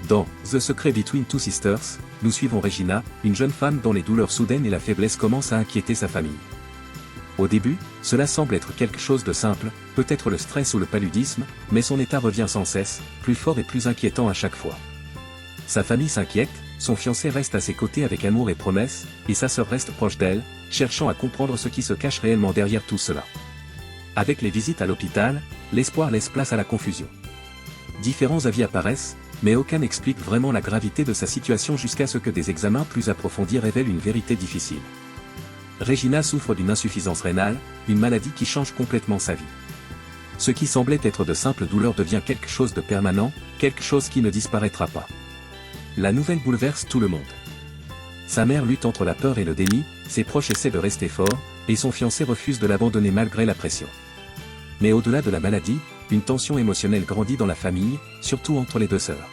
Dans The Secret Between Two Sisters, nous suivons Regina, une jeune femme dont les douleurs soudaines et la faiblesse commencent à inquiéter sa famille. Au début, cela semble être quelque chose de simple, peut-être le stress ou le paludisme, mais son état revient sans cesse, plus fort et plus inquiétant à chaque fois. Sa famille s'inquiète, son fiancé reste à ses côtés avec amour et promesse, et sa sœur reste proche d'elle, cherchant à comprendre ce qui se cache réellement derrière tout cela. Avec les visites à l'hôpital, l'espoir laisse place à la confusion. Différents avis apparaissent, mais aucun n'explique vraiment la gravité de sa situation jusqu'à ce que des examens plus approfondis révèlent une vérité difficile. Regina souffre d'une insuffisance rénale, une maladie qui change complètement sa vie. Ce qui semblait être de simples douleurs devient quelque chose de permanent, quelque chose qui ne disparaîtra pas. La nouvelle bouleverse tout le monde. Sa mère lutte entre la peur et le déni, ses proches essaient de rester forts, et son fiancé refuse de l'abandonner malgré la pression. Mais au-delà de la maladie, une tension émotionnelle grandit dans la famille, surtout entre les deux sœurs.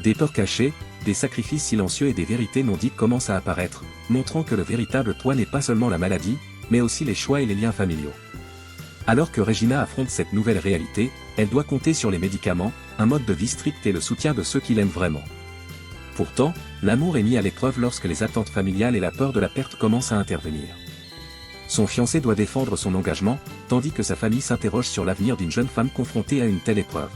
Des peurs cachées, des sacrifices silencieux et des vérités non dites commencent à apparaître, montrant que le véritable poids n'est pas seulement la maladie, mais aussi les choix et les liens familiaux. Alors que Regina affronte cette nouvelle réalité, elle doit compter sur les médicaments, un mode de vie strict et le soutien de ceux qui l'aiment vraiment. Pourtant, l'amour est mis à l'épreuve lorsque les attentes familiales et la peur de la perte commencent à intervenir. Son fiancé doit défendre son engagement, tandis que sa famille s'interroge sur l'avenir d'une jeune femme confrontée à une telle épreuve.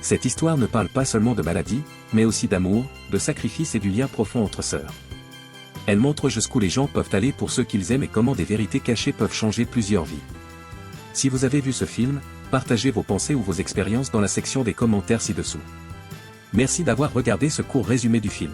Cette histoire ne parle pas seulement de maladie, mais aussi d'amour, de sacrifice et du lien profond entre sœurs. Elle montre jusqu'où les gens peuvent aller pour ceux qu'ils aiment et comment des vérités cachées peuvent changer plusieurs vies. Si vous avez vu ce film, partagez vos pensées ou vos expériences dans la section des commentaires ci-dessous. Merci d'avoir regardé ce court résumé du film.